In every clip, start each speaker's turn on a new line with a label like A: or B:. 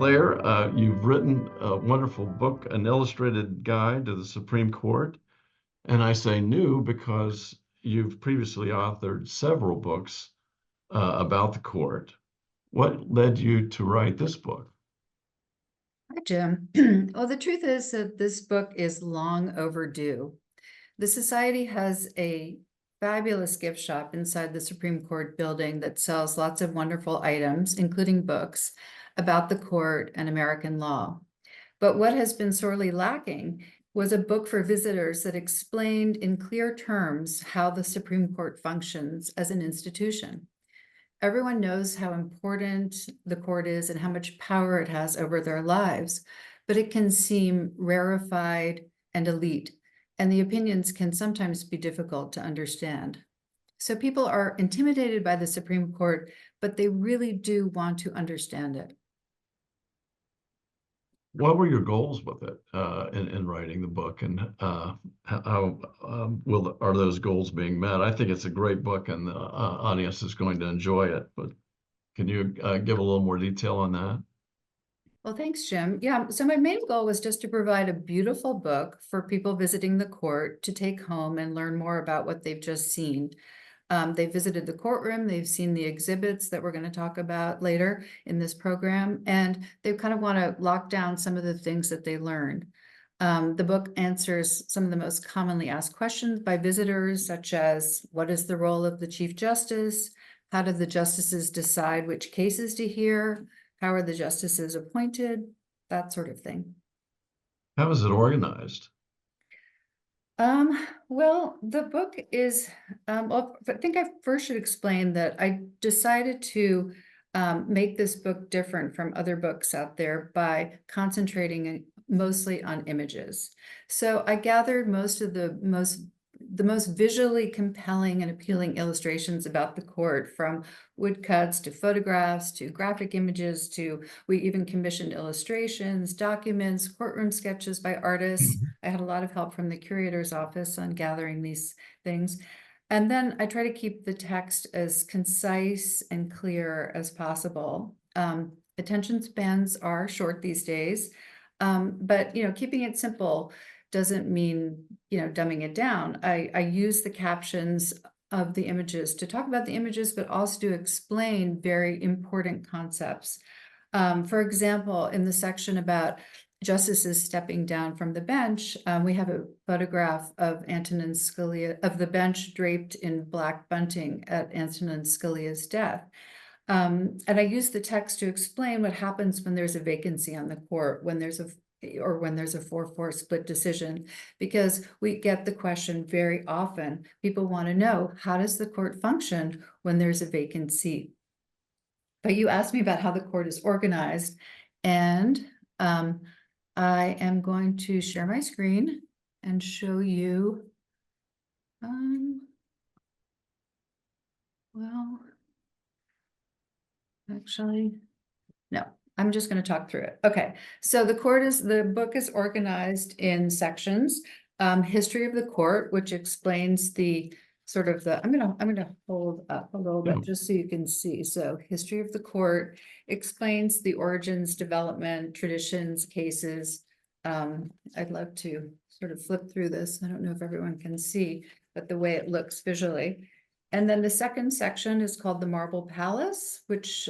A: Claire, you've written a wonderful book, An Illustrated Guide to the Supreme Court. And I say new because you've previously authored several books about the court. What led you to write this book?
B: Hi, Jim. Well, the truth is that this book is long overdue. The Society has a fabulous gift shop inside the Supreme Court building that sells lots of wonderful items, including books about the court and American law. But what has been sorely lacking was a book for visitors that explained in clear terms how the Supreme Court functions as an institution. Everyone knows how important the court is and how much power it has over their lives, but it can seem rarefied and elite, and the opinions can sometimes be difficult to understand. So people are intimidated by the Supreme Court, but they really do want to understand it.
A: What were your goals with it in writing the book, and how are those goals being met? I think it's a great book, and the audience is going to enjoy it. But can you give a little more detail on that?
B: Well, thanks, Jim. Yeah, so my main goal was just to provide a beautiful book for people visiting the court to take home and learn more about what they've just seen. They visited the courtroom, they've seen the exhibits that we're going to talk about later in this program, and they kind of want to lock down some of the things that they learned. The book answers some of the most commonly asked questions by visitors, such as what is the role of the Chief Justice? How do the justices decide which cases to hear? How are the justices appointed? That sort of thing.
A: How is it organized?
B: Well, the book is, well, I think I first should explain that I decided to make this book different from other books out there by concentrating mostly on images. So I gathered most of the most visually compelling and appealing illustrations about the court, from woodcuts to photographs to graphic images to, we even commissioned illustrations, documents, courtroom sketches by artists. I had a lot of help from the curator's office on gathering these things. And then I try to keep the text as concise and clear as possible. Attention spans are short these days, but keeping it simple doesn't mean dumbing it down. I use the captions of the images to talk about the images, but also to explain very important concepts. For example, in the section about justices stepping down from the bench, we have a photograph of Antonin Scalia, of the bench draped in black bunting at Antonin Scalia's death. And I use the text to explain what happens when there's a vacancy on the court, when there's a 4-4 split decision, because we get the question very often. People want to know, how does the court function when there's a vacant seat? But you asked me about how the court is organized, and I am going to share my screen and show you, well, actually, no, I'm just going to talk through it. Okay, so the book is organized in sections. History of the court, which explains the sort of the, I'm gonna hold up a little bit just so you can see. So history of the court explains the origins, development, traditions, cases. I'd love to sort of flip through this. I don't know if everyone can see, but the way it looks visually. And then the second section is called the Marble Palace, which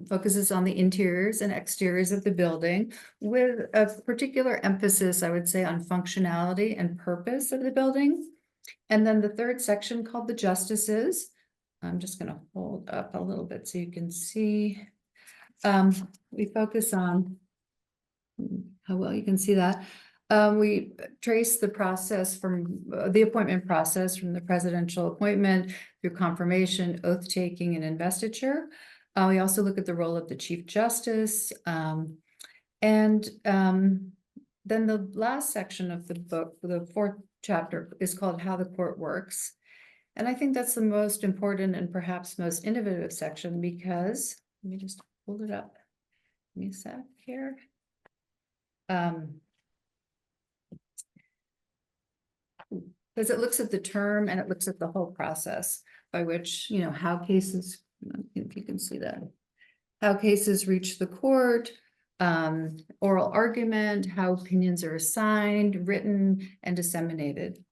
B: focuses on the interiors and exteriors of the building, with a particular emphasis, I would say, on functionality and purpose of the building. And then the third section, called the Justices. I'm just going to hold up a little bit so you can see. We focus on how well you can see that. We trace the process from the appointment process from the presidential appointment through confirmation, oath taking, and investiture. We also look at the role of the Chief Justice. And then the last section of the book, the fourth chapter, is called How the Court Works. And I think that's the most important and perhaps most innovative section, because, let me just hold it up. Give me a sec here. Because it looks at the term and it looks at the whole process by which, how cases, if you can see that, how cases reach the court, oral argument, how opinions are assigned, written, and disseminated.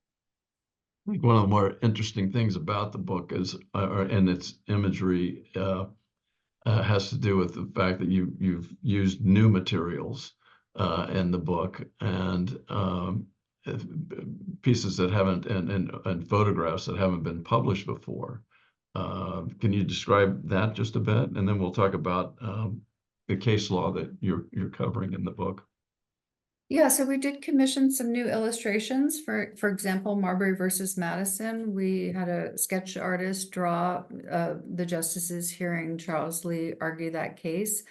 A: I think one of the more interesting things about the book is, and its imagery, has to do with the fact that you've used new materials in the book, and pieces that haven't, and photographs that haven't been published before. Can you describe that just a bit, and then we'll talk about the case law that you're covering in the book.
B: Yeah, so we did commission some new illustrations. For example, Marbury versus Madison. We had a sketch artist draw the justices hearing Charles Lee argue that case.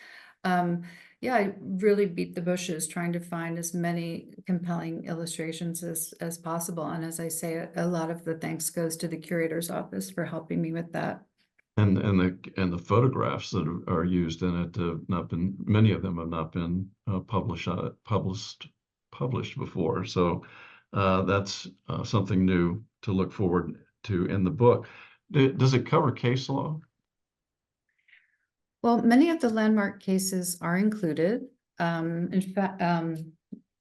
B: Yeah, I really beat the bushes trying to find as many compelling illustrations as possible. And as I say, a lot of the thanks goes to the curator's office for helping me with that.
A: And the photographs that are used in it have not been, many of them have not been published before. So that's something new to look forward to in the book. Does it cover case law?
B: Well, many of the landmark cases are included. In fact,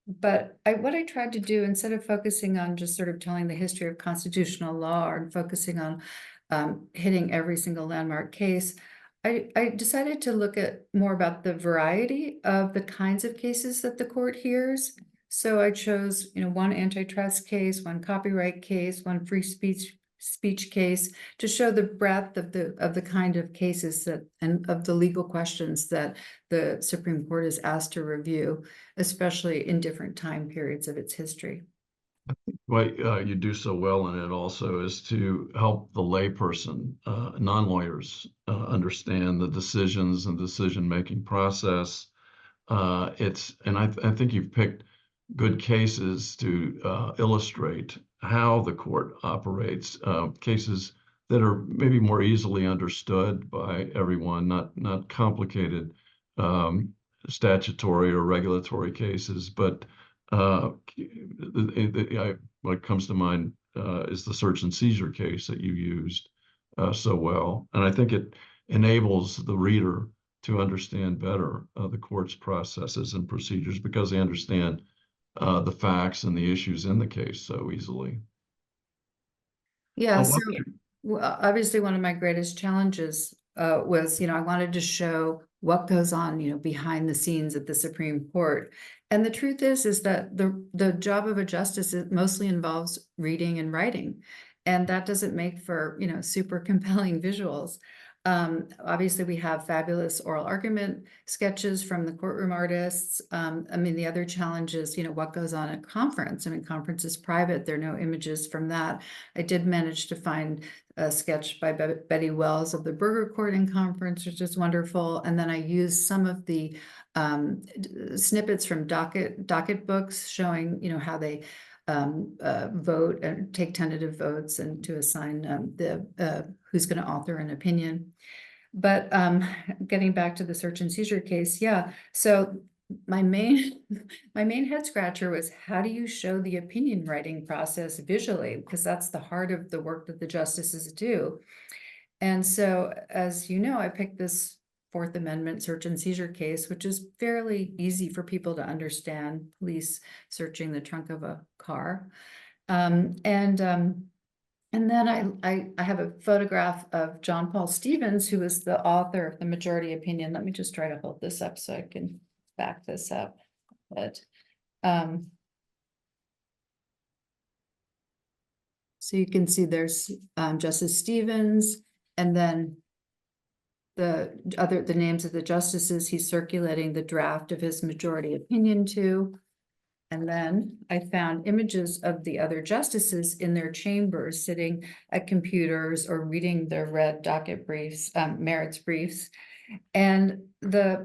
B: but what I tried to do, instead of focusing on just sort of telling the history of constitutional law or focusing on hitting every single landmark case, I decided to look at more about the variety of the kinds of cases that the court hears. So I chose, one antitrust case, one copyright case, one free speech case, to show the breadth of the kind of cases that, and of the legal questions that the Supreme Court is asked to review, especially in different time periods of its history.
A: What you do so well in it also is to help the layperson, non-lawyers, understand the decisions and decision-making process. And I think you've picked good cases to illustrate how the court operates, cases that are maybe more easily understood by everyone, not complicated statutory or regulatory cases, but what comes to mind is the search and seizure case that you used so well. And I think it enables the reader to understand better the court's processes and procedures because they understand the facts and the issues in the case so easily.
B: Yeah,
A: Oh,
B: so obviously one of my greatest challenges was, I wanted to show what goes on, behind the scenes at the Supreme Court. And the truth is that the job of a justice mostly involves reading and writing. And that doesn't make for, super compelling visuals. Obviously, we have fabulous oral argument sketches from the courtroom artists. The other challenge is, what goes on at conference. Conference is private. There are no images from that. I did manage to find a sketch by Betty Wells of the Burger Court in conference, which is wonderful. And then I used some of the snippets from docket books showing, how they vote and take tentative votes and to assign who's going to author an opinion. But getting back to the search and seizure case, yeah. So my main head scratcher was, how do you show the opinion writing process visually? Because that's the heart of the work that the justices do. And so, as you know, I picked this Fourth Amendment search and seizure case, which is fairly easy for people to understand, police searching the trunk of a car. And then I have a photograph of John Paul Stevens, who is the author of the majority opinion. Let me just try to hold this up so I can back this up. But so you can see there's Justice Stevens, and then the names of the justices he's circulating the draft of his majority opinion to. And then I found images of the other justices in their chambers, sitting at computers or reading their red docket briefs, merits briefs. And I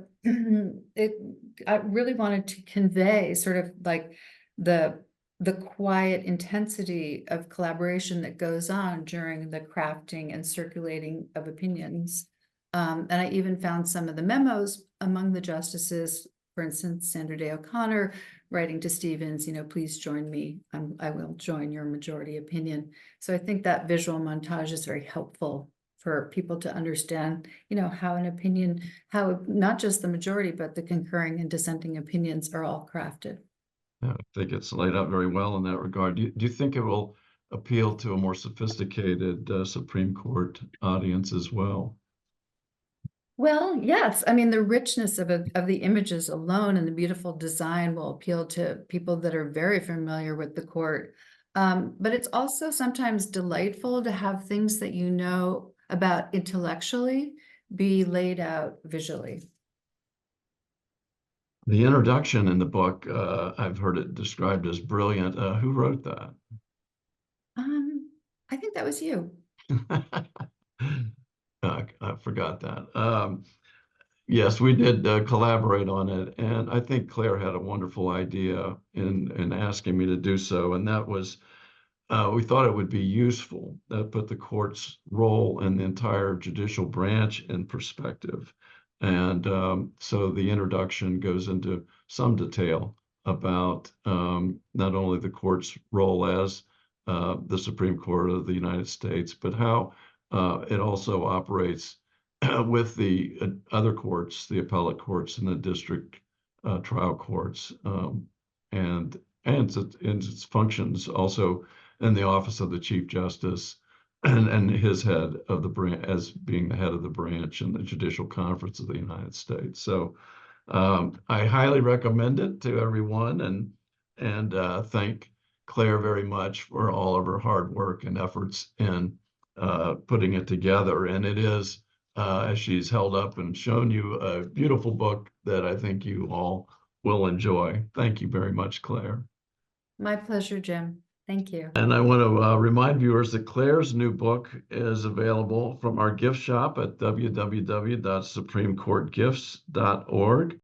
B: really wanted to convey sort of like the quiet intensity of collaboration that goes on during the crafting and circulating of opinions. And I even found some of the memos among the justices, for instance, Sandra Day O'Connor writing to Stevens, please join me. I will join your majority opinion. So I think that visual montage is very helpful for people to understand, how an opinion, how not just the majority, but the concurring and dissenting opinions are all crafted.
A: Yeah, I think it's laid out very well in that regard. Do you think it will appeal to a more sophisticated Supreme Court audience as well?
B: Well, yes. I mean, the richness of the images alone and the beautiful design will appeal to people that are very familiar with the court. But it's also sometimes delightful to have things that you know about intellectually be laid out visually.
A: The introduction in the book, I've heard it described as brilliant. Who wrote that?
B: I think that was you.
A: I forgot that. Yes, we did collaborate on it, and I think Claire had a wonderful idea in asking me to do so, and that was we thought it would be useful that put the court's role in the entire judicial branch in perspective. And so the introduction goes into some detail about not only the court's role as the Supreme Court of the United States, but how it also operates with the other courts, the appellate courts and the district trial courts, and its functions also in the office of the Chief Justice and his head of the branch as being the head of the branch in the Judicial Conference of the United States. So I highly recommend it to everyone and thank Claire very much for all of her hard work and efforts in putting it together. And it is, as she's held up and shown you, a beautiful book that I think you all will enjoy. Thank you very much, Claire.
B: My pleasure, Jim. Thank you.
A: And I want to remind viewers that Claire's new book is available from our gift shop at www.supremecourtgifts.org.